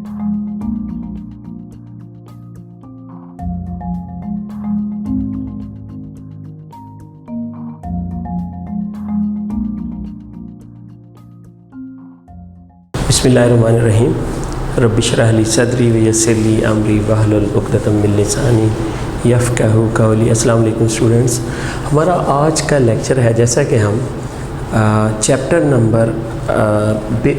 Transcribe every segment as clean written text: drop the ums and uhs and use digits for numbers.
बिस्मिल्लाहिर्रहमानिर्रहीम रब्बि इश्रह ली सदरी व यस्सिर ली अमरी वहलुल उक़दतम मिन लिसानी यफ़क़हू क़ौली। अस्सलाम वालेकुम स्टूडेंट्स, हमारा आज का लेक्चर है, जैसा कि हम chapter number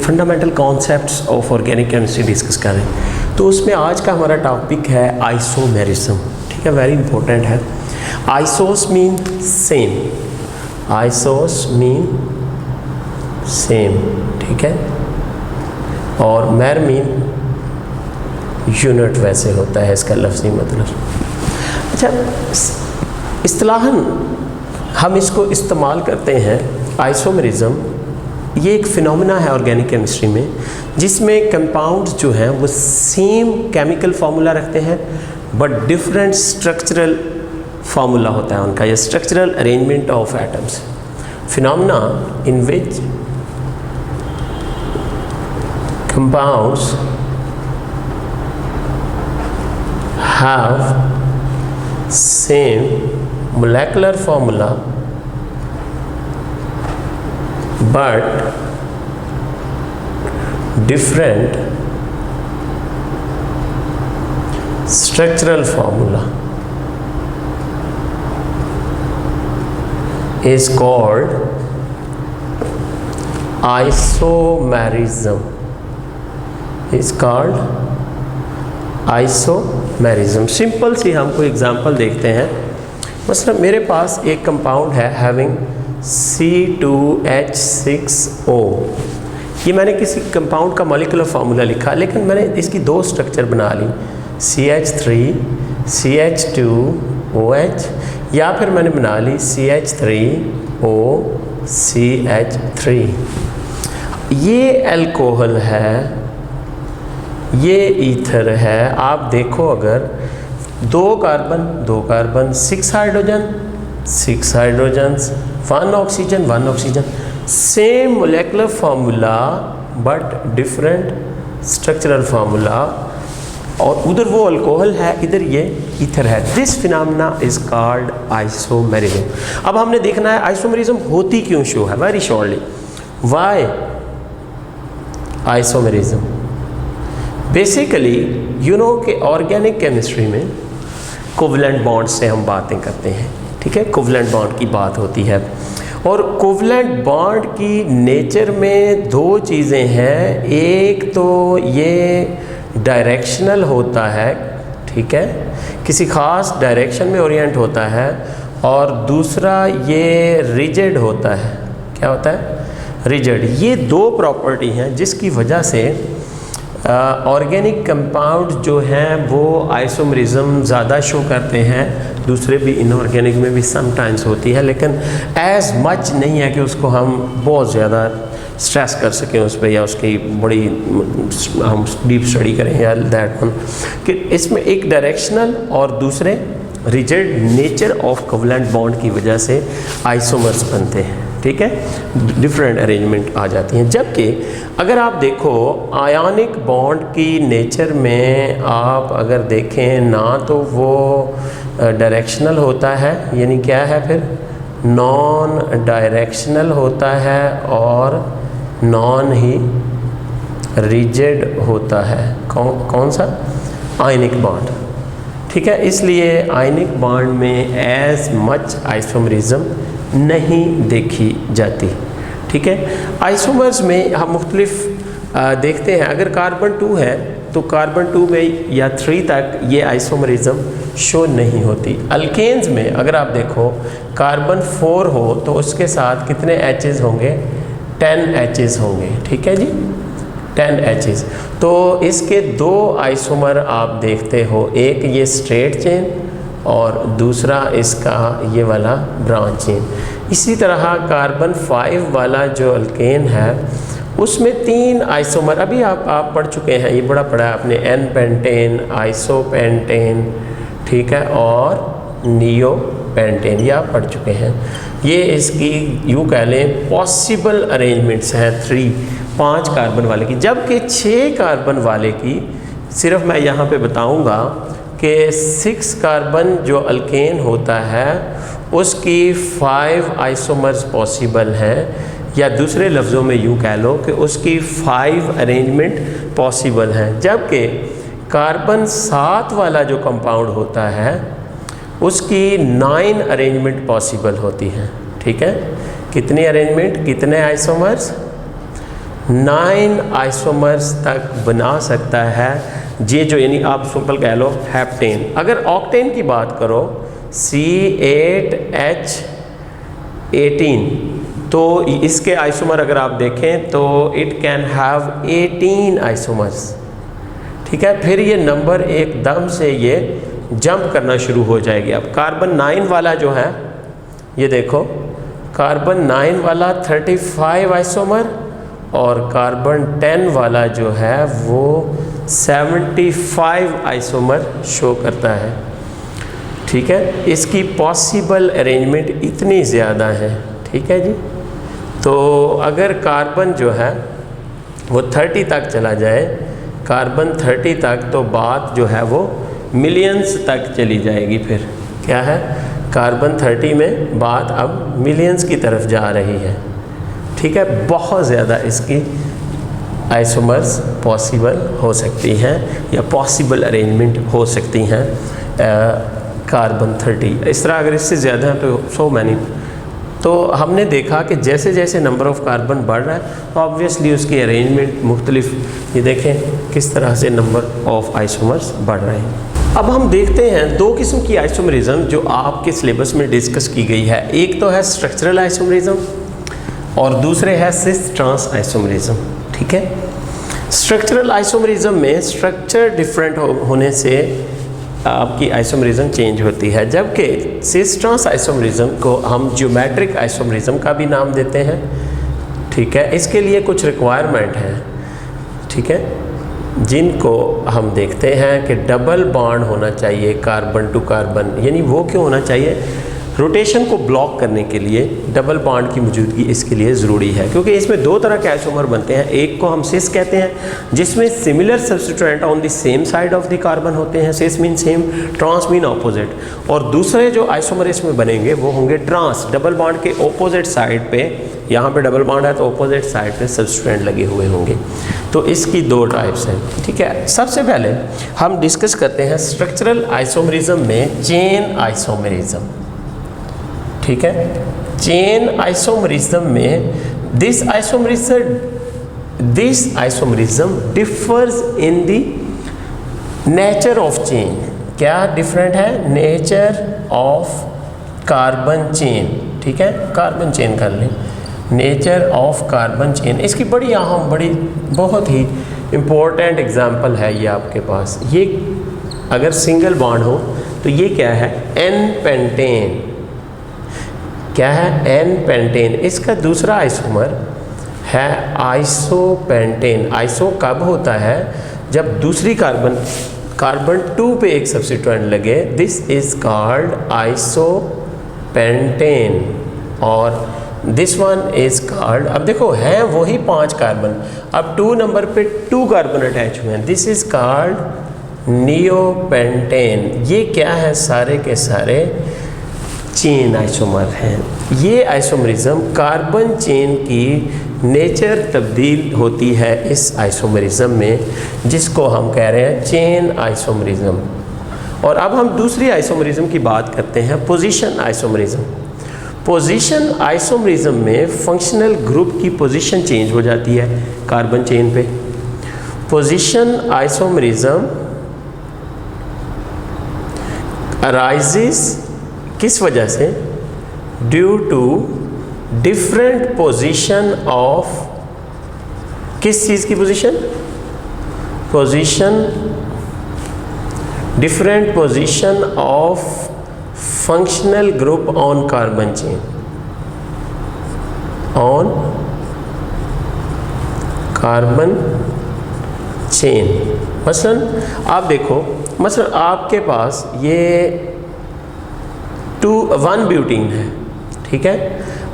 fundamental concepts of organic chemistry discuss कर रहे हैं। तो उसमें आज का हमारा टॉपिक है आइसोमेरिज्म। ठीक है, वेरी इंपॉर्टेंट है। आइसोस मीन सेम, आइसोस मीन सेम, ठीक है, और मैर मीन यूनिट वैसे होता है इसका लफ्ज़ी मतलब। अच्छा, इस्तिलाहन हम इसको इस्तेमाल करते हैं आइसोमेरिज्म। ये एक फिनोमेना है ऑर्गेनिक केमिस्ट्री में, जिसमें कंपाउंड्स जो हैं वो सेम केमिकल फार्मूला रखते हैं बट डिफरेंट स्ट्रक्चरल फार्मूला होता है उनका, या structural arrangement of atoms. Phenomena in which compounds have same molecular formula but different structural formula is called isomerism. Is called isomerism. Simple सी हम कोई एग्जांपल देखते हैं। मतलब मेरे पास एक कंपाउंड है हैविंग C2H6O। ये मैंने किसी कंपाउंड का मॉलिक्यूलर फार्मूला लिखा, लेकिन मैंने इसकी दो स्ट्रक्चर बना ली, CH3 CH2OH, या फिर मैंने बना ली CH3O CH3। ये अल्कोहल है, ये ईथर है। आप देखो, अगर दो carbon 6 hydrogen 6 hydrogens, 1 oxygen 1 oxygen, same molecular formula but different structural formula, और उधर वो अल्कोहल है, इधर ये ईथर है। This phenomena is called isomerism. अब हमने देखना है आइसोमेरिज्म होती क्यों शो है। Very shortly, why isomerism? Basically you know कि ऑर्गेनिक केमिस्ट्री में कोवलेंट बॉन्ड से हम बातें करते हैं। ठीक है, कोवलेंट बॉन्ड की बात होती है, और कोवलेंट बॉन्ड की नेचर में दो चीज़ें हैं। एक तो ये डायरेक्शनल होता है, ठीक है, किसी ख़ास डायरेक्शन में ओरिएंट होता है, और दूसरा ये रिजिड होता है। क्या होता है? रिजिड। ये दो प्रॉपर्टी हैं जिसकी वजह से ऑर्गेनिक कंपाउंड जो हैं वो आइसोमेरिज्म ज़्यादा शो करते हैं। दूसरे भी इनऑर्गेनिक में भी समटाइम्स होती है, लेकिन एज मच नहीं है कि उसको हम बहुत ज़्यादा स्ट्रेस कर सकें उस पर, या उसकी बड़ी हम डीप स्टडी करें या दैट वन, कि इसमें एक डायरेक्शनल और दूसरे rigid nature of covalent bond की वजह से आइसोमर्स बनते हैं। ठीक है, डिफरेंट अरेंजमेंट आ जाती हैं। जबकि अगर आप देखो आयनिक बॉन्ड की नेचर में, आप अगर देखें ना, तो वो डायरेक्शनल होता है, यानी क्या है फिर, नॉन डायरेक्शनल होता है, और नॉन ही रिजिड होता है। कौन सा? Ionic bond. ठीक है, इसलिए आयनिक बॉन्ड में एज मच आइसोमेरिज्म नहीं देखी जाती। ठीक है, आइसोमर्स में हम मुख्तलिफ देखते हैं। अगर कार्बन 2 है तो कार्बन 2 में या 3 तक ये आइसोमेरिज्म शो नहीं होती। अल्केन्स में अगर आप देखो कार्बन 4 हो तो उसके साथ कितने एचेस होंगे? 10 एचेस होंगे। ठीक है जी, 10 एचेस। तो इसके दो आइसोमर आप देखते हो, एक ये स्ट्रेट चेन और दूसरा इसका ये वाला ब्रांच चेन। इसी तरह कार्बन 5 वाला जो अल्केन है उसमें 3 आइसोमर, अभी आप पढ़ चुके हैं, ये बड़ा पढ़ा है आपने, एन पेंटेन, आइसोपेंटेन, ठीक है, और नियो पेंटेन, ये आप पढ़ चुके हैं। ये इसकी यूँ कह लें पॉसिबल अरेंजमेंट्स हैं 3 5 कार्बन वाले की, जबकि 6 कार्बन वाले की सिर्फ मैं यहाँ पे बताऊँगा कि 6 कार्बन जो अल्केन होता है उसकी 5 आइसोमर्स पॉसिबल हैं, या दूसरे लफ्ज़ों में यूँ कह लो कि उसकी 5 अरेंजमेंट पॉसिबल हैं, जबकि कार्बन 7 वाला जो कंपाउंड होता है उसकी 9 अरेंजमेंट पॉसिबल होती हैं। ठीक है, कितनी अरेंजमेंट, कितने आइसोमर्स, 9 आइसोमर्स तक बना सकता है ये जो, यानी आप सिंपल कह लो हेप्टेन। अगर ऑक्टेन की बात करो C8H18, तो इसके आइसोमर अगर आप देखें तो इट कैन हैव 18 आइसोमर्स। ठीक है, फिर ये नंबर एकदम से ये जंप करना शुरू हो जाएगी। अब कार्बन 9 वाला जो है, ये देखो कार्बन 9 वाला 35 आइसोमर, और कार्बन 10 वाला जो है वो 75 आइसोमर शो करता है। ठीक है, इसकी पॉसिबल अरेंजमेंट इतनी ज़्यादा है। ठीक है जी, तो अगर कार्बन जो है वो 30 तक चला जाए, कार्बन 30 तक, तो बात जो है वो मिलियंस तक चली जाएगी। फिर क्या है, कार्बन 30 में बात अब मिलियंस की तरफ जा रही है। ठीक है, बहुत ज़्यादा इसकी आइसोमर्स पॉसिबल हो सकती हैं, या पॉसिबल अरेंजमेंट हो सकती हैं कार्बन 30। इस तरह अगर इससे ज़्यादा है तो सो मैनी। तो हमने देखा कि जैसे जैसे नंबर ऑफ़ कार्बन बढ़ रहा है तो ऑब्वियसली उसकी अरेंजमेंट मुख्तलिफ, ये देखें किस तरह से नंबर ऑफ़ आइसोमर्स बढ़ रहे हैं। अब हम देखते हैं 2 किस्म की आइसोमरिज्म जो आपके सिलेबस में डिस्कस की गई है। एक तो है स्ट्रक्चरल आइसोमरिज्म और दूसरे है सिस ट्रांस आइसोमरिज्म। ठीक है, स्ट्रक्चरल आइसोमरिज्म में स्ट्रक्चर डिफरेंट होने से आपकी आइसोमरिज्म चेंज होती है, जबकि सिस ट्रांस आइसोमरिज्म को हम ज्योमेट्रिक आइसोमरिज्म का भी नाम देते हैं। ठीक है, इसके लिए कुछ रिक्वायरमेंट है। ठीक है, जिनको हम देखते हैं कि डबल बॉन्ड होना चाहिए कार्बन टू कार्बन, यानी वो क्यों होना चाहिए, रोटेशन को ब्लॉक करने के लिए डबल बॉन्ड की मौजूदगी इसके लिए ज़रूरी है, क्योंकि इसमें 2 तरह के आइसोमर बनते हैं। एक को हम सिस कहते हैं जिसमें similar substituent on the same side of the carbon होते हैं, cis mean same, trans mean opposite, और दूसरे जो आइसोमर इसमें बनेंगे वो होंगे ट्रांस, डबल बॉन्ड के ऑपोजिट साइड पे, यहाँ पे डबल बॉन्ड है तो ऑपोजिट साइड पे सब्स्टिट्यूएंट लगे हुए होंगे। तो इसकी 2 टाइप्स हैं। ठीक है, सबसे पहले हम डिस्कस करते हैं स्ट्रक्चरल आइसोमरिज्म में चेन आइसोमरिज्म। ठीक है, चेन आइसोमरिज्म में this isomerism differs in the nature of chain. क्या डिफरेंट है, नेचर ऑफ कार्बन चेन। ठीक है, कार्बन चेन कर लें, नेचर ऑफ कार्बन चेन। इसकी बड़ी अहम, बड़ी बहुत ही इम्पोर्टेंट एग्जांपल है ये आपके पास। ये अगर सिंगल बॉन्ड हो तो ये क्या है, एन पेंटेन। क्या है, एन पेंटेन। इसका दूसरा आइसोमर है आइसोपेंटेन। आइसो कब होता है, जब दूसरी कार्बन 2 पे एक सब्स्टिट्यूएंट लगे, दिस इज कॉल्ड आइसोपेंटेन, और दिस वन इज कॉल्ड, अब देखो है वही 5 कार्बन, अब 2 नंबर पे 2 कार्बन अटैच हुए हैं, दिस इज कॉल्ड नियोपेंटेन। ये क्या है, सारे के सारे चेन आइसोमर हैं। ये आइसोमरिज्म कार्बन चेन की नेचर तब्दील होती है इस आइसोमरिज्म में, जिसको हम कह रहे हैं चेन आइसोमरिज्म। और अब हम दूसरी आइसोमरिज्म की बात करते हैं, पोजीशन आइसोमरिज्म। पोजीशन आइसोमरिज्म में फंक्शनल ग्रुप की पोजीशन चेंज हो जाती है कार्बन चेन पे। पोजीशन आइसोमरिज्म अराइजेस किस वजह से, due to different position of, किस चीज़ की position, different position of functional group on carbon chain, on carbon chain. मसलन आप देखो, मसलन आपके पास ये 1 ब्यूटीन है। ठीक है,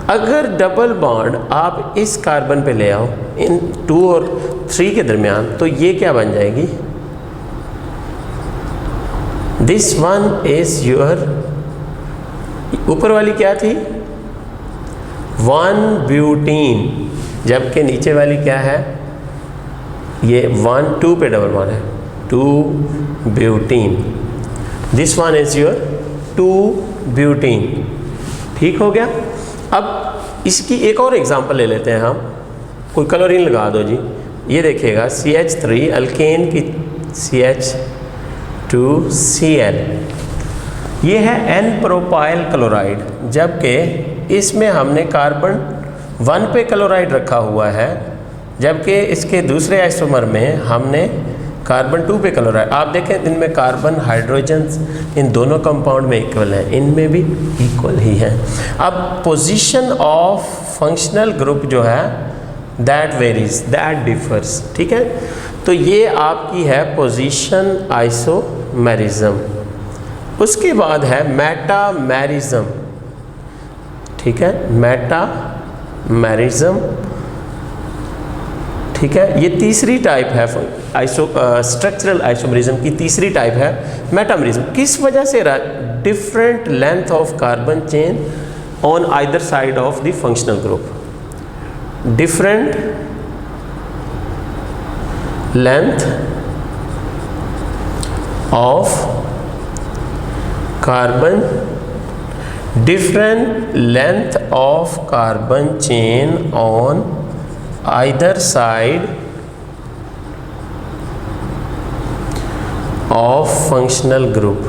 अगर डबल बॉन्ड आप इस कार्बन पे ले आओ इन 2 और 3 के दरमियान, तो ये क्या बन जाएगी? दिस वन इज योर, ऊपर वाली क्या थी? 1 ब्यूटीन, जबकि नीचे वाली क्या है? ये 1 2 पे डबल बॉन्ड है, 2 butene. This one is your 2 butene. ठीक हो गया। अब इसकी एक और एग्जांपल ले लेते हैं हम। कोई क्लोरीन लगा दो जी, ये देखिएगा CH3 अल्केन की CH2Cl, ये है N प्रोपाइल क्लोराइड, जबकि इसमें हमने कार्बन 1 पे क्लोराइड रखा हुआ है, जबकि इसके दूसरे आइसोमर में हमने कार्बन 2 पे क्लोराइड। आप देखें इनमें कार्बन हाइड्रोजन इन दोनों कंपाउंड में इक्वल है, इनमें भी इक्वल ही है। अब पोजीशन ऑफ फंक्शनल ग्रुप जो है दैट वेरीज, दैट डिफर्स। ठीक है, तो ये आपकी है पोजीशन आइसोमेरिज्म। उसके बाद है मेटामेरिज्म। ठीक है, मेटामेरिज्म। ठीक है, ये तीसरी टाइप है स्ट्रक्चरल आइसोमेरिज्म की तीसरी टाइप है मेटामेरिज्म। किस वजह से? Different length of carbon chain on either side of the functional group, different length of carbon, different length of carbon chain on either side of functional group,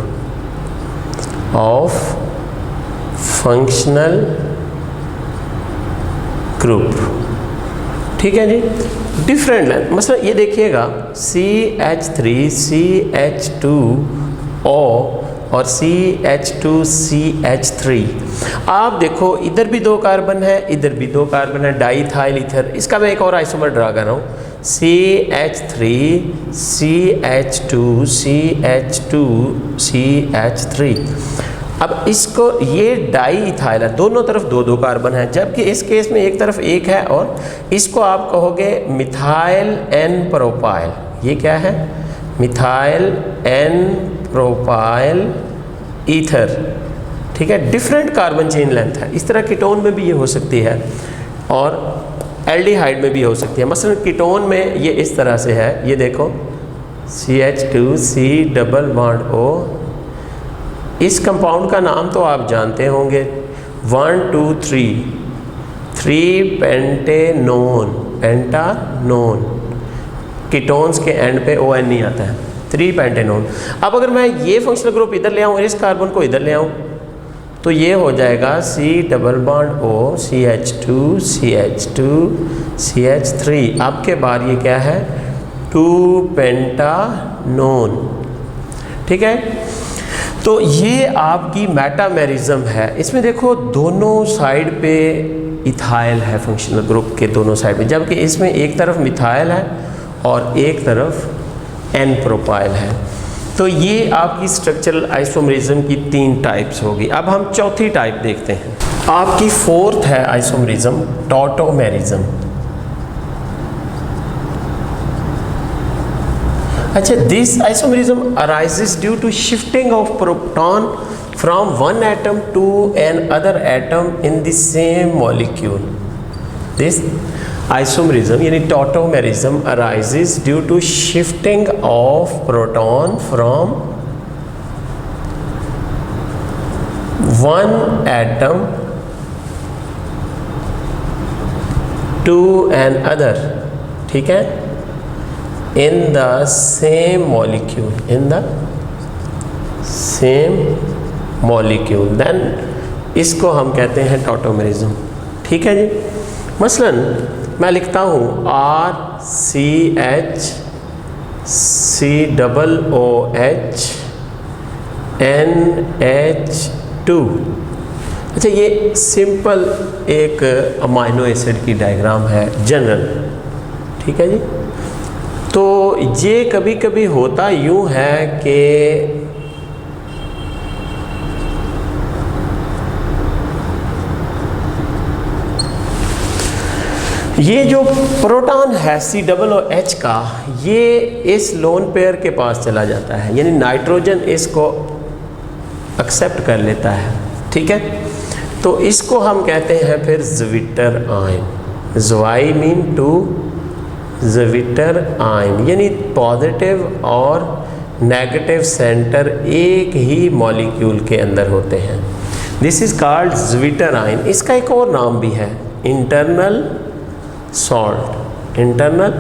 of functional group। ठीक है जी, different length. मतलब ये देखिएगा CH3CH2O और CH2CH3। आप देखो इधर भी 2 कार्बन है, इधर भी 2 कार्बन है, डाईथाइल ईथर। इसका मैं एक और आइसोमर ड्रा कर रहा हूँ, CH3CH2CH2CH3। अब इसको, ये डाई इथाइल है, दोनों तरफ 2-2 कार्बन है, जबकि इस केस में एक तरफ 1 है, और इसको आप कहोगे मिथाइल N प्रोपाइल। ये क्या है? Methyl N propyl ether. ठीक है, डिफरेंट कार्बन चेन लेंथ है। इस तरह कीटोन में भी ये हो सकती है और एल्डिहाइड में भी हो सकती है। मसलन कीटोन में ये इस तरह से है, ये देखो CH2C डबल बॉन्ड O। इस कंपाउंड का नाम तो आप जानते होंगे, 1 2 3 पेंटेनोन, पेंटानोन। कीटोन्स के एंड पे ON नहीं आता है, 3 पेंटेनोन। अब अगर मैं ये फंक्शनल ग्रुप इधर ले आऊँ और इस कार्बन को इधर ले आऊँ, तो ये हो जाएगा C double bond O CH2 CH2 CH3। आपके बाद ये क्या है? 2 पेंटानोन। ठीक है, तो ये आपकी मेटामेरिज्म है। इसमें देखो दोनों साइड पे इथाइल है, फंक्शनल ग्रुप के दोनों साइड पे, जबकि इसमें एक तरफ मिथाइल है और एक तरफ N प्रोपाइल है। तो ये आपकी स्ट्रक्चरल आइसोमेरिज्म की 3 टाइप्स होगी। अब हम चौथी टाइप देखते हैं। आपकी 4th है आइसोमेरिज्म, टॉटोमेरिज्म। अच्छा, this isomerism arises due to shifting of proton from one atom to another atom in the same molecule. This isomerism यानी tautomerism arises due to shifting of proton from one atom to another, ठीक है, in the same molecule, in the same molecule, then इसको हम कहते हैं tautomerism. ठीक है जी, मसलन मैं लिखता हूँ RCHCOOH NH2। अच्छा, ये सिंपल एक अमाइनो एसिड की डायग्राम है जनरल। ठीक है जी, तो ये कभी कभी होता यूँ है कि ये जो प्रोटॉन है COOH का, ये इस लोन पेयर के पास चला जाता है, यानी नाइट्रोजन इसको एक्सेप्ट कर लेता है, ठीक है। तो इसको हम कहते हैं फिर ज़्विटर आयन। ज़्वाई मीन टू, ज़्विटर आयन, यानी पॉजिटिव और नेगेटिव सेंटर एक ही मॉलिक्यूल के अंदर होते हैं। This is called zwitterion. इसका एक और नाम भी है, इंटरनल सॉल्ट। इंटरनल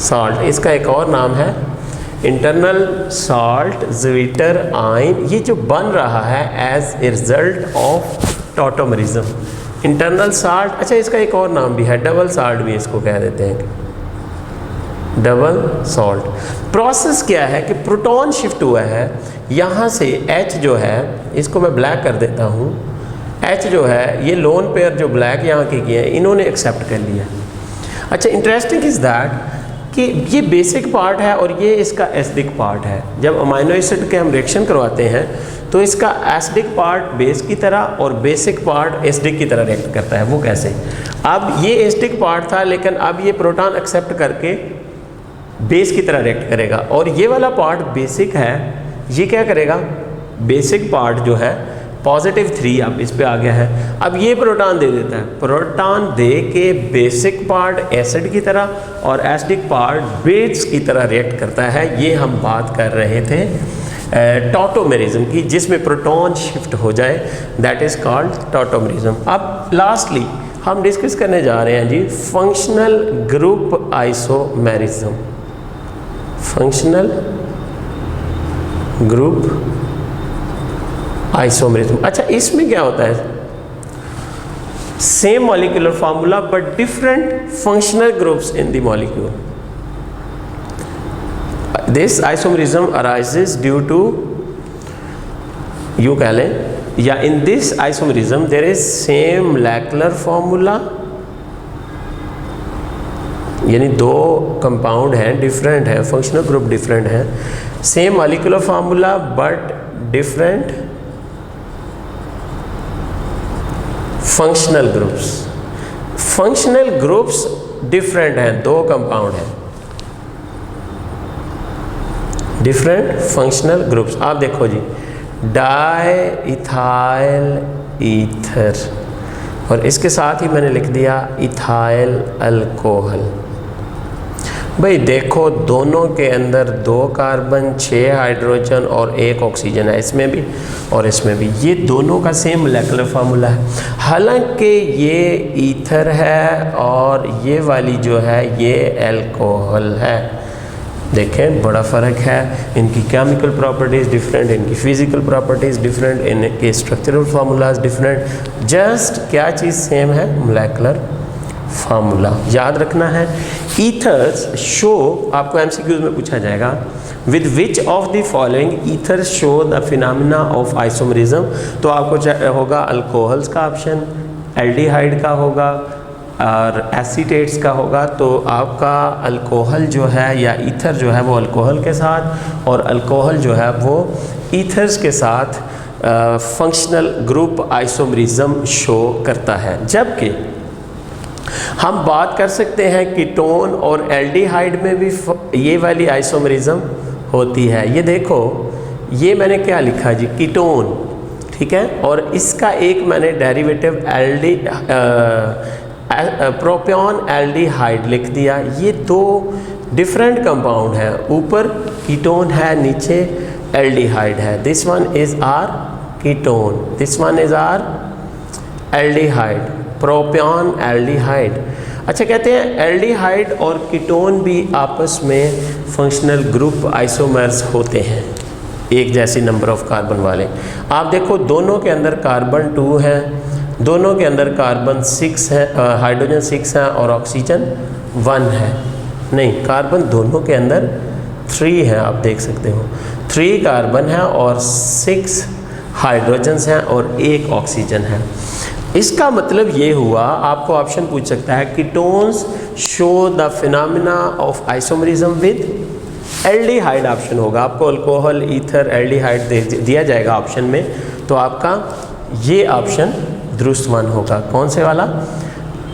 सॉल्ट इसका एक और नाम है, इंटरनल सॉल्ट ज़्विटर आयन। ये जो बन रहा है as a result of tautomerism, internal salt. अच्छा, इसका एक और नाम भी है, डबल सॉल्ट भी इसको कह देते हैं, डबल सॉल्ट। प्रोसेस क्या है कि प्रोटॉन शिफ्ट हुआ है यहाँ से, H जो है इसको मैं ब्लैक कर देता हूँ, H जो है ये लोन पेयर जो ब्लैक यहाँ के किए हैं इन्होंने एक्सेप्ट कर लिया। अच्छा, इंटरेस्टिंग इज़ दैट कि ये बेसिक पार्ट है और ये इसका एसिडिक पार्ट है। जब अमाइनो एसिड के हम रिएक्शन करवाते हैं तो इसका एसिडिक पार्ट बेस की तरह और बेसिक पार्ट एसिडिक की तरह रिएक्ट करता है। वो कैसे? अब ये एसिडिक पार्ट था, लेकिन अब ये प्रोटॉन एक्सेप्ट करके बेस की तरह रिएक्ट करेगा, और ये वाला पार्ट बेसिक है, ये क्या करेगा? बेसिक पार्ट जो है +3 अब इस पे आ गया है, अब ये प्रोटॉन दे देता है। प्रोटॉन दे के बेसिक पार्ट एसिड की तरह और एसिडिक पार्ट बेस की तरह रिएक्ट करता है। ये हम बात कर रहे थे टॉटोमेरिज्म की, जिसमें प्रोटॉन शिफ्ट हो जाए, दैट इज़ कॉल्ड टॉटोमेरिज्म। अब लास्टली हम डिस्कस करने जा रहे हैं जी functional group isomerism. Functional group isomerism. अच्छा, इसमें क्या होता है? Same molecular formula but different functional groups in the molecule. This isomerism arises due to, यू कह लें, या in this isomerism there is same molecular formula, यानी दो कंपाउंड हैं, डिफरेंट है, फंक्शनल ग्रुप डिफरेंट है, same molecular formula but different functional groups. Functional groups different हैं, दो कंपाउंड हैं, डिफरेंट फंक्शनल ग्रुप्स। आप देखो जी, डाई इथाइल ईथर, और इसके साथ ही मैंने लिख दिया इथाइल अल्कोहल। भाई देखो, दोनों के अंदर 2 कार्बन, 6 हाइड्रोजन और 1 ऑक्सीजन है, इसमें भी और इसमें भी। ये दोनों का सेम मॉलिक्यूलर फार्मूला है, हालांकि ये ईथर है और ये वाली जो है ये अल्कोहल है। देखें, बड़ा फ़र्क है, इनकी केमिकल प्रॉपर्टीज़ डिफरेंट, इनकी फिज़िकल प्रॉपर्टीज़ डिफरेंट, इनके स्ट्रक्चरल फार्मूलाज डिफरेंट। जस्ट क्या चीज़ सेम है? Molecular formula. याद रखना है। ईथर्स शो, आपको एमसीक्यूज में पूछा जाएगा, with which of the following ethers show the phenomena of isomerism. तो आपको होगा अल्कोहल्स का ऑप्शन, एल्डिहाइड का होगा और एसीटेट्स का होगा। तो आपका अल्कोहल जो है या ईथर जो है वो अल्कोहल के साथ, और अल्कोहल जो है वो ईथर्स के साथ फंक्शनल ग्रुप आइसोमेरिज्म शो करता है। जबकि हम बात कर सकते हैं कीटोन और एल्डिहाइड में भी ये वाली आइसोमेरिज्म होती है। ये देखो, ये मैंने क्या लिखा जी, कीटोन, ठीक है, और इसका एक मैंने डेरिवेटिव प्रोपियन एल्डिहाइड लिख दिया। ये 2 डिफरेंट कंपाउंड हैं, ऊपर कीटोन है, नीचे एल्डिहाइड है। This one is our ketone, this one is our aldehyde, propionaldehyde. अच्छा, कहते हैं एल्डिहाइड और कीटोन भी आपस में फंक्शनल ग्रुप आइसोमर्स होते हैं, एक जैसी नंबर ऑफ कार्बन वाले। आप देखो, दोनों के अंदर कार्बन 2 है, दोनों के अंदर कार्बन 6 है, हाइड्रोजन 6 है और ऑक्सीजन 1 है। नहीं, कार्बन दोनों के अंदर 3 है, आप देख सकते हो, 3 कार्बन है और 6 हाइड्रोजन्स हैं और 1 ऑक्सीजन है। इसका मतलब ये हुआ, आपको ऑप्शन पूछ सकता है, ketones show the phenomena of isomerism with aldehyde, option होगा। आपको अल्कोहल, ईथर, एल्डिहाइड दिया जाएगा ऑप्शन में, तो आपका ये ऑप्शन दुरुस्त वन होगा। कौन से वाला?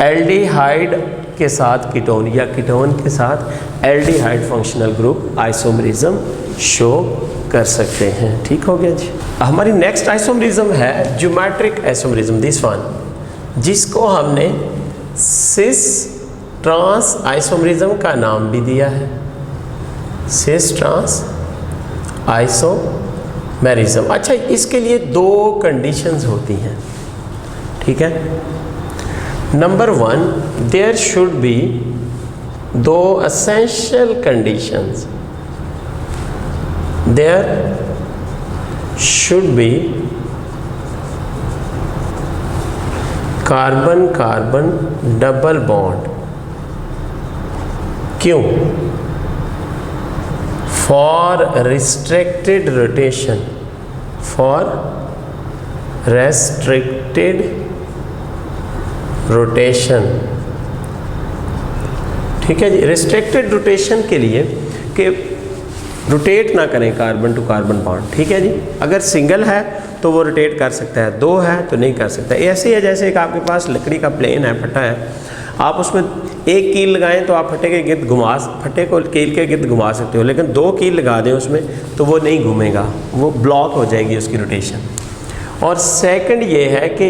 एल्डिहाइड के साथ कीटोन या कीटोन के साथ aldehyde functional group isomerism show कर सकते हैं। ठीक हो गया जी। हमारी नेक्स्ट आइसोमरिज्म है ज्योमेट्रिक आइसोमरिज्म, दिस वन, जिसको हमने सिस ट्रांस आइसोमरिज्म का नाम भी दिया है, सिस ट्रांस आइसोमेरिज्म। अच्छा, इसके लिए दो कंडीशंस होती हैं, ठीक है। Number one, there should be दो essential conditions, there should be carbon carbon double bond. क्यों? For restricted rotation, for restricted rotation, ठीक है जी। रिस्ट्रिक्टेड रोटेशन के लिए कि रोटेट ना करें कार्बन टू कार्बन बॉन्ड, ठीक है जी। अगर सिंगल है तो वो रोटेट कर सकता है, दो है तो नहीं कर सकता। ऐसे ही है जैसे एक आपके पास लकड़ी का प्लेन है, फट्टा है, आप उसमें एक कील लगाएं तो आप फट्टे के गिर्द फट्टे को कील के गिर्द घुमा सकते हो, लेकिन दो कील लगा दें उसमें तो वो नहीं घूमेगा, वो ब्लॉक हो जाएगी उसकी रोटेशन। और सेकंड ये है कि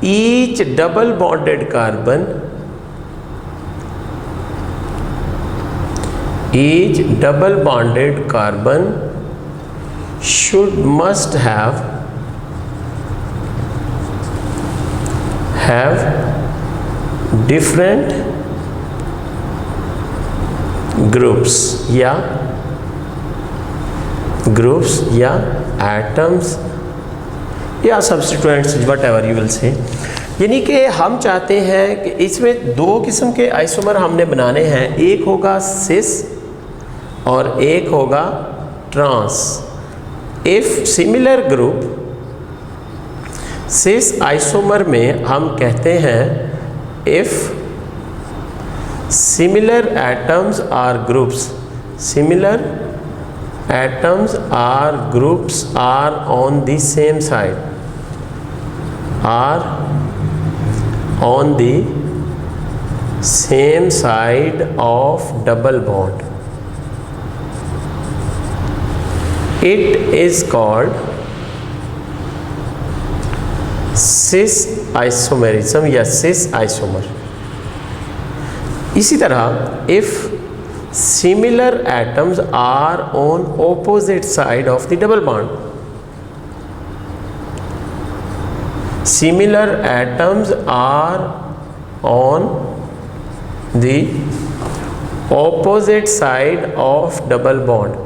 each double bonded carbon, each double bonded carbon must have different groups या atoms या substituents, whatever you will say। यानी कि हम चाहते हैं कि इसमें दो किस्म के आइसोमर हमने बनाने हैं, एक होगा सिस और एक होगा trans. If similar group, cis isomer में हम कहते हैं if similar atoms or groups, similar atoms or groups are on the same side, or on the same side of double bond, it is called cis isomerism या cis isomer। इसी तरह if similar atoms are on opposite side of the double bond, similar atoms are on the opposite side of double bond,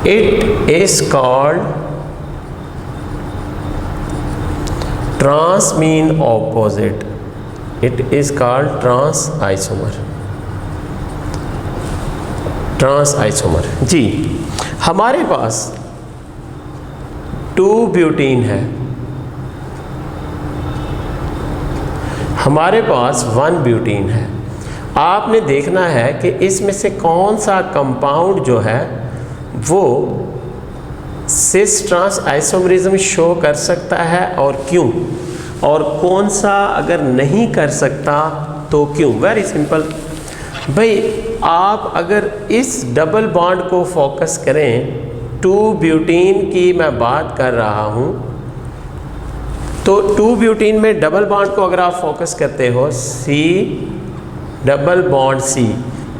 it is called trans mean opposite, it is called trans isomer, trans isomer जी। हमारे पास 2 butene है, हमारे पास 1 butene है। आपने देखना है कि इसमें से कौन सा कंपाउंड जो है वो सिस ट्रांस आइसोमरिज्म शो कर सकता है और क्यों, और कौन सा अगर नहीं कर सकता तो क्यों। वेरी सिंपल भाई, आप अगर इस डबल बॉन्ड को फोकस करें, 2 ब्यूटीन की मैं बात कर रहा हूँ, तो 2 ब्यूटीन में डबल बॉन्ड को अगर आप फोकस करते हो, C डबल बॉन्ड C,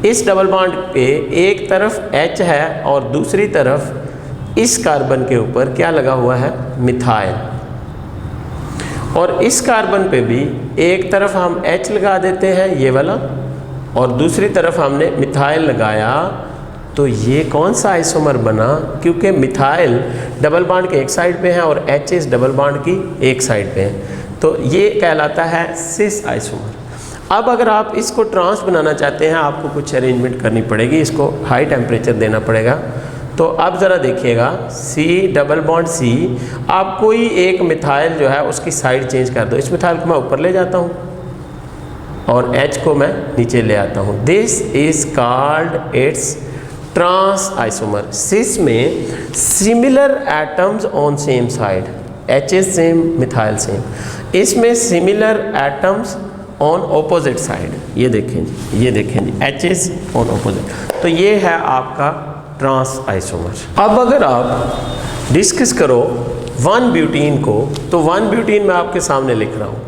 इस डबल बॉन्ड पे एक तरफ H है और दूसरी तरफ इस कार्बन के ऊपर क्या लगा हुआ है, मिथाइल, और इस कार्बन पे भी एक तरफ हम H लगा देते हैं ये वाला और दूसरी तरफ हमने मिथाइल लगाया, तो ये कौन सा आइसोमर बना, क्योंकि मिथाइल डबल बॉन्ड के एक साइड पे है और H इस डबल बॉन्ड की एक साइड पे है, तो ये कहलाता है सिस आइसोमर। अब अगर आप इसको ट्रांस बनाना चाहते हैं, आपको कुछ अरेंजमेंट करनी पड़ेगी, इसको हाई टेम्परेचर देना पड़ेगा। तो अब ज़रा देखिएगा, C डबल बॉन्ड C, आप कोई एक मिथाइल जो है उसकी साइड चेंज कर दो, इस मिथाइल को मैं ऊपर ले जाता हूँ और H को मैं नीचे ले आता हूँ। This is called its trans isomer, cis में similar atoms on same side, H's same methyl same, इसमें similar atoms on opposite side, ये देखें जी, ये देखें जी, एचएस ऑन ऑपोजिट, तो ये है आपका ट्रांस आइसोमर। अब अगर आप डिस्कस करो 1 ब्यूटीन को, तो 1 ब्यूटीन मैं आपके सामने लिख रहा हूँ,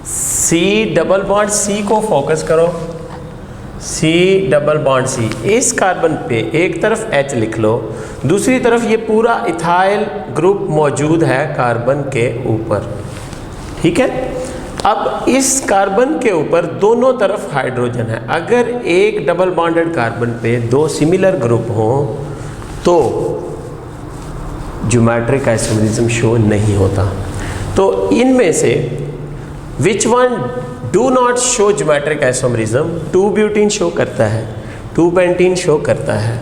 सी डबल बॉन्ड सी को फोकस करो, सी डबल बॉन्ड सी, इस कार्बन पे एक तरफ H लिख लो, दूसरी तरफ ये पूरा इथाइल ग्रुप मौजूद है कार्बन के ऊपर, ठीक है। अब इस कार्बन के ऊपर दोनों तरफ हाइड्रोजन है, अगर एक डबल बॉन्डेड कार्बन पे 2 सिमिलर ग्रुप हों तो ज्योमेट्रिक आइसोमरिज्म शो नहीं होता। तो इनमें से which one do not show geometric isomerism? 2 butene show करता है, 2 पेंटीन शो करता है,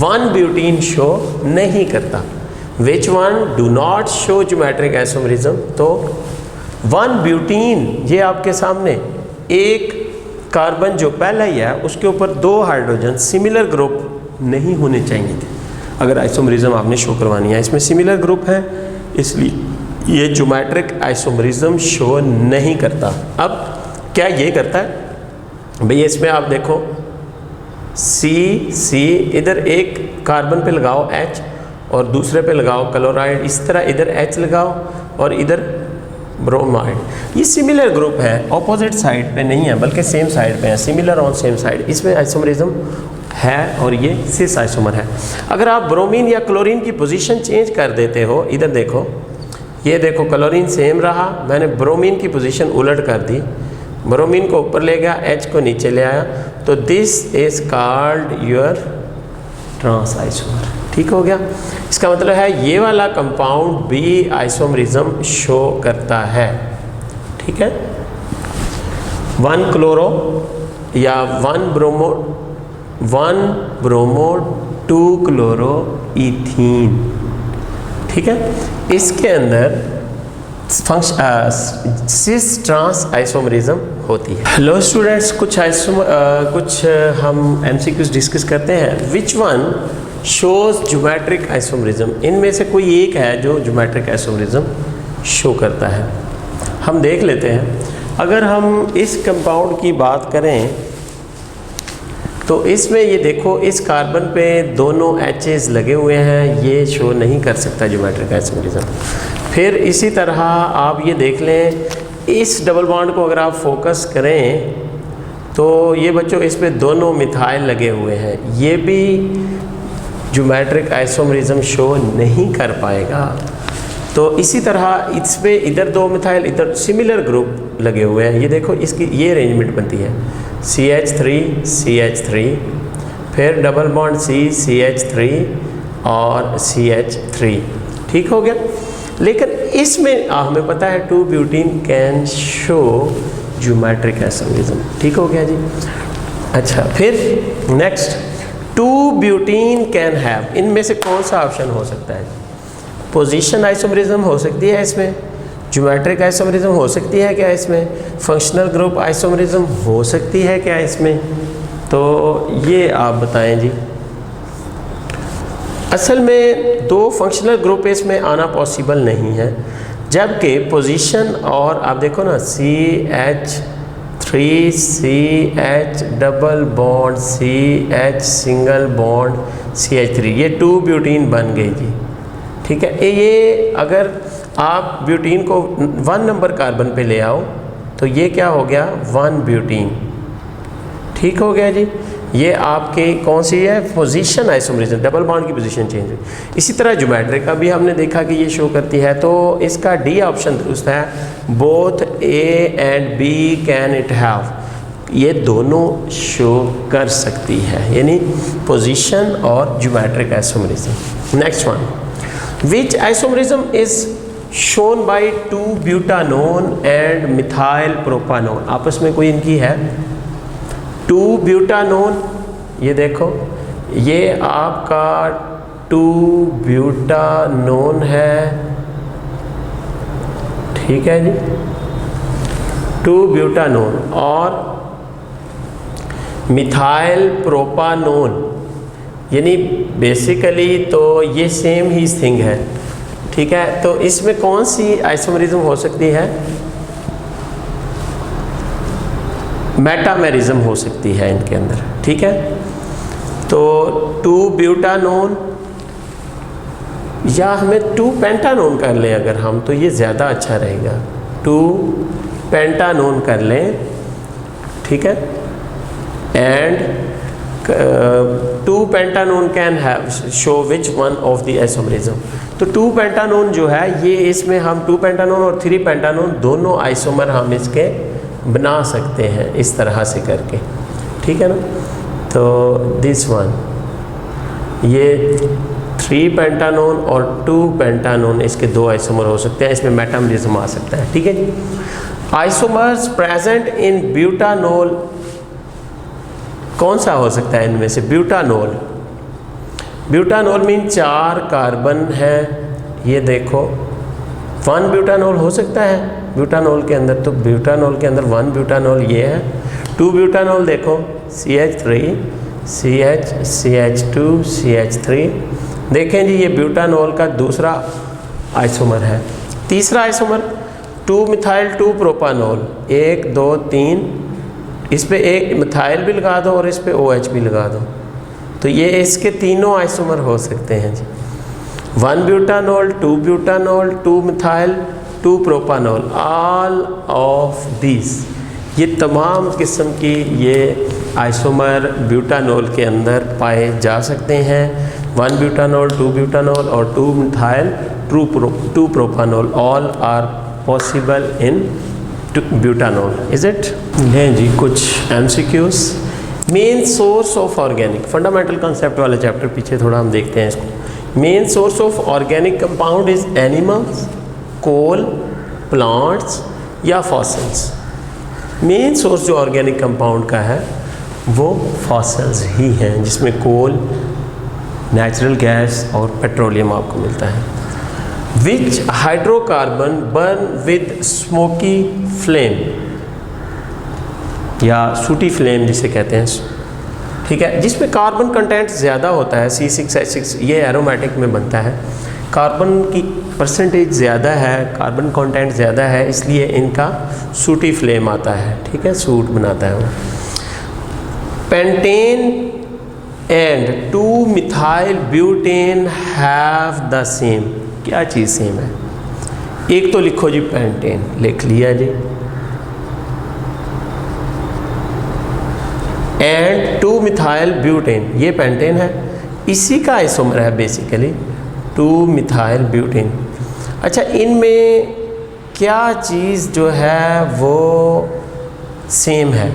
1 ब्यूटीन शो नहीं करता। Which one do not show geometric isomerism? तो 1 ब्यूटीन, ये आपके सामने एक कार्बन जो पहला ही है उसके ऊपर 2 हाइड्रोजन सिमिलर ग्रुप नहीं होने चाहिए थे अगर आइसोमरिज्म आपने शो करवानी है। इसमें सिमिलर ग्रुप है, इसलिए ये ज्योमेट्रिक आइसोमरिज्म शो नहीं करता। अब क्या ये करता है भैया? इसमें आप देखो सी इधर एक कार्बन पे लगाओ H और दूसरे पे लगाओ क्लोराइड, इस तरह इधर H लगाओ और इधर ब्रोमाइड। ये सिमिलर ग्रुप है, ऑपोजिट साइड पे नहीं है बल्कि सेम साइड पे है, सिमिलर ऑन सेम साइड, इसमें आइसोमरिज्म है और ये सिस आइसोमर है। अगर आप ब्रोमीन या क्लोरीन की पोजीशन चेंज कर देते हो, इधर देखो, ये देखो क्लोरीन सेम रहा, मैंने ब्रोमीन की पोजीशन उलट कर दी, ब्रोमीन को ऊपर ले गया, H को नीचे ले आया, तो this is called your trans isomer. ठीक हो गया। इसका मतलब है ये वाला कंपाउंड भी आइसोमरिज्म शो करता है। ठीक है, 1 क्लोरो या 1 ब्रोमो 2 क्लोरो इथीन। ठीक है, इसके अंदर सिस ट्रांस आइसोमरिज्म होती है। हेलो स्टूडेंट्स, कुछ हम एमसीक्यूज डिस्कस करते हैं। Which one shows geometric isomerism? इनमें से कोई एक है जो ज्योमेट्रिक आइसोमरिज्म शो करता है। हम देख लेते हैं। अगर हम इस कंपाउंड की बात करें तो इसमें ये देखो, इस कार्बन पे दोनों H's लगे हुए हैं, ये शो नहीं कर सकता ज्योमेट्रिक आइसोमरिज्म। फिर इसी तरह आप ये देख लें, इस डबल बॉन्ड को अगर आप फोकस करें तो ये बच्चों इस पे दोनों मिथाइल लगे हुए हैं, ये भी ज्योमेट्रिक आइसोमरिज्म शो नहीं कर पाएगा। तो इसी तरह इस पे इधर 2 मिथाइल, इधर सिमिलर ग्रुप लगे हुए हैं, ये देखो इसकी ये अरेंजमेंट बनती है CH3 फिर डबल बॉन्ड CH3 और CH3। ठीक हो गया। लेकिन इसमें हमें पता है 2 butene can show geometric isomerism. ठीक हो गया जी। अच्छा, फिर नेक्स्ट 2 ब्यूटीन कैन हैव, इनमें से कौन सा ऑप्शन हो सकता है? पोजीशन आइसोमरिज्म हो सकती है इसमें, ज्योमेट्रिक आइसोमरिज्म हो सकती है क्या इसमें, फंक्शनल ग्रुप आइसोमरिज्म हो सकती है क्या इसमें? तो ये आप बताएं जी। असल में 2 फंक्शनल ग्रुप इसमें आना पॉसिबल नहीं है, जबकि पोजीशन और आप देखो ना CH3 CH double bond CH single bond CH3, ये 2 ब्यूटीन बन गई जी। ठीक है, ये अगर आप ब्यूटीन को 1 नंबर कार्बन पे ले आओ तो ये क्या हो गया, 1 ब्यूटीन। ठीक हो गया जी। ये आपके कौन सी है, पोजीशन आइसोमरिज्म, डबल बॉन्ड की पोजीशन चेंज हुई। इसी तरह ज्योमेट्रिक का भी हमने देखा कि ये शो करती है, तो इसका डी ऑप्शन दुरुस्त है, both A and B can it have, ये दोनों शो कर सकती है, यानी पोजीशन और geometric isomerism. Next one, which isomerism is shown by 2 butanone and methyl propanone? आपस में कोई इनकी है 2 ब्यूटानोन, ये देखो ये आपका 2 ब्यूटानोन है। ठीक है जी, 2 ब्यूटानोन और मिथाइल प्रोपानोन, यानी बेसिकली तो ये सेम ही थिंग है, ठीक है। तो इसमें कौन सी आइसोमरिज्म हो सकती है? मेटामेरिज्म हो सकती है इनके अंदर, ठीक है। तो 2 ब्यूटानोन या हमें 2 पेंटानोन कर लें अगर हम, तो ये ज़्यादा अच्छा रहेगा। 2 पेंटानोन कर लें, ठीक है। And 2 pentanone can have show which one of the isomerism. तो 2 पेंटानोन जो है ये, इसमें हम 2 पेंटानोन और 3 पेंटानोन दोनों आइसोमर हम इसके बना सकते हैं इस तरह से करके, ठीक है ना। तो दिस वन, ये 3 पेंटानोन और 2 पेंटानोन, इसके 2 आइसोमर हो सकते हैं, इसमें मेटामेरिज्म आ सकता है, ठीक है जी। आइसोमर्स प्रेजेंट इन ब्यूटानोल, कौन सा हो सकता है इनमें से? ब्यूटानोल। ब्यूटानोल मीन 4 कार्बन है, ये देखो 1 ब्यूटानोल हो सकता है ब्यूटानोल के अंदर। तो ब्यूटानोल के अंदर 1 ब्यूटानोल ये है। 2 ब्यूटानोल देखो, CH3 CH CH2 CH3, देखें जी ये ब्यूटानोल का दूसरा आइसोमर है। तीसरा आइसोमर 2 मिथाइल 2 प्रोपानोल, 1 2 3, इस पे एक मिथाइल भी लगा दो और इस पे OH भी लगा दो, तो ये इसके तीनों आइसोमर हो सकते हैं जी। 1 butanol 2 butanol 2 methyl 2 propanol, all of this, ये तमाम किस्म की ये आइसोमर ब्यूटानोल के अंदर पाए जा सकते हैं। 1 ब्यूटानोल 2 ब्यूटानोल और 2 methyl 2 propanol, all are possible in butanol, is it? हैं जी कुछ MCQs। Main source of organic, fundamental concept वाले चैप्टर पीछे थोड़ा हम देखते हैं इसको। Main source of organic compound is animals, coal, plants या फॉसिल्स। मेन सोर्स जो ऑर्गेनिक कंपाउंड का है वो फॉसिल्स ही हैं, जिसमें कोल, नेचुरल गैस और पेट्रोलियम आपको मिलता है। Which hydrocarbon burn with smoky flame या सूटी फ्लेम जिसे कहते हैं, ठीक है, जिसमें कार्बन कंटेंट ज़्यादा होता है। C6H6 ये एरोमेटिक में बनता है, कार्बन की परसेंटेज ज़्यादा है, कार्बन कंटेंट ज़्यादा है, इसलिए इनका सूटी फ्लेम आता है, ठीक है, सूट बनाता है वो। Pentane and 2 methyl butane have the same, क्या चीज़ सेम है? एक तो लिखो जी पेंटेन, लिख लिया जी, एंड 2 मिथाइल ब्यूटेन, ये पेंटेन है, इसी का आइसोमर है बेसिकली 2 मिथाइल ब्यूटेन। अच्छा, इनमें क्या चीज़ जो है वो सेम है?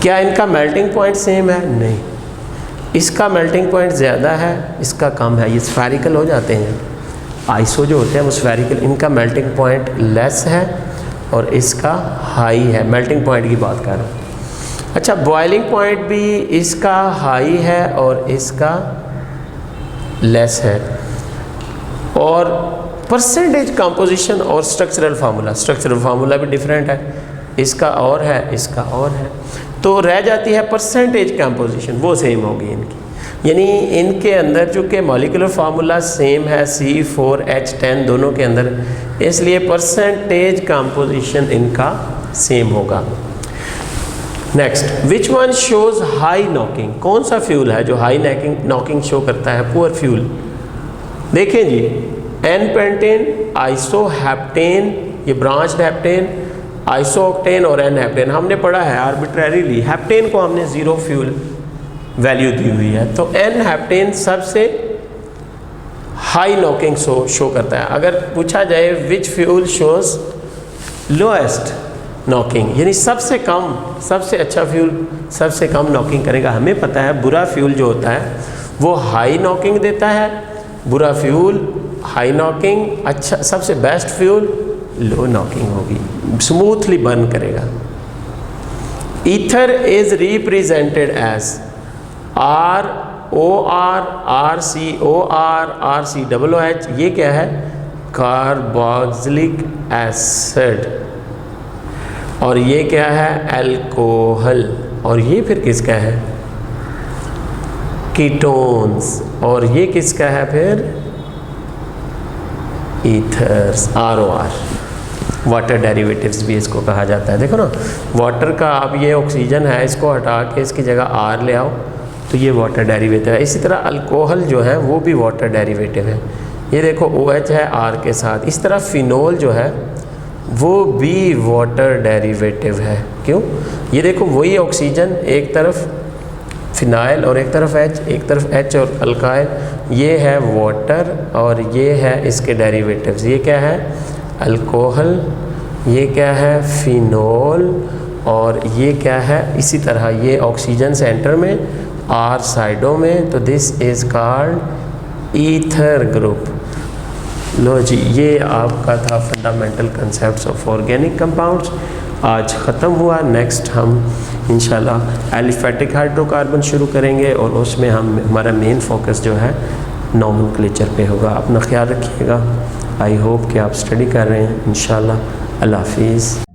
क्या इनका मेल्टिंग पॉइंट सेम है? नहीं, इसका मेल्टिंग पॉइंट ज़्यादा है, इसका कम है, ये स्फेरिकल हो जाते हैं। आइसो जो होते हैं वो स्फेरिकल, इनका मेल्टिंग पॉइंट लेस है और इसका हाई है, मेल्टिंग पॉइंट की बात कर रहा हूँ। अच्छा, बॉइलिंग पॉइंट भी इसका हाई है और इसका लेस है। और परसेंटेज कंपोजिशन और स्ट्रक्चरल फार्मूला भी डिफरेंट है, इसका और है, इसका और है, तो रह जाती है परसेंटेज कंपोजिशन, वो सेम होगी इनकी। यानी इनके अंदर चूँकि मॉलिक्यूलर फार्मूला सेम है C4H10 दोनों के अंदर, इसलिए परसेंटेज कंपोजिशन इनका सेम होगा। Next, which one shows high knocking, कौन सा फ्यूल है जो हाई नॉकिंग शो करता है? Poor fuel. देखें जी, N-पेंटेन, आइसोहेप्टेन, ये ब्रांच्ड हेप्टेन, आइसोऑक्टेन और N-हेप्टेन हमने पढ़ा है आर्बिट्रेरीली, हेप्टेन को हमने 0 फ्यूल वैल्यू दी हुई है, तो N-हेप्टेन सबसे हाई नॉकिंग शो करता है। अगर पूछा जाए विच फ्यूल शोज लोएस्ट नॉकिंग, यानी सबसे कम, सबसे अच्छा फ्यूल सबसे कम नॉकिंग करेगा, हमें पता है बुरा फ्यूल जो होता है वो हाई नॉकिंग देता है, बुरा फ्यूल हाई नॉकिंग, अच्छा सबसे बेस्ट फ्यूल लो नॉकिंग होगी, स्मूथली बर्न करेगा। Ether is represented as ROR, RCOR, RCOOH, ये क्या है? कार्बोक्सिलिक एसिड, और ये क्या है? अल्कोहल, और ये फिर किसका है? कीटोन्स। और ये किसका है फिर? ईथर्स, ROR, वाटर डेरिवेटिव्स भी इसको कहा जाता है। देखो ना, वाटर का अब ये ऑक्सीजन है, इसको हटा के इसकी जगह R ले आओ तो ये वाटर डेरिवेटिव है। इसी तरह अल्कोहल जो है वो भी वाटर डेरिवेटिव है। ये देखो OH है R के साथ। इस तरह फिनोल जो है वो भी वाटर डेरिवेटिव है। क्यों? ये देखो वही ऑक्सीजन, एक तरफ फिनाइल और एक तरफ H, एक तरफ H और अल्काइल, ये है वाटर और ये है इसके डेरिवेटिव्स। ये क्या है? अल्कोहल, ये क्या है? फिनोल, और ये क्या है? इसी तरह ये ऑक्सीजन सेंटर में, R साइडों में, तो this is called ether group. लो जी, ये आपका था fundamental concepts of organic compounds. आज ख़त्म हुआ। नेक्स्ट हम इंशाल्लाह एलिफेटिक हाइड्रोकार्बन शुरू करेंगे और उसमें हमारा मेन फोकस जो है नॉमेनक्लेचर पे होगा। अपना ख्याल रखिएगा। आई होप कि आप स्टडी कर रहे हैं। इंशाल्लाह। अल्लाह हाफिज़।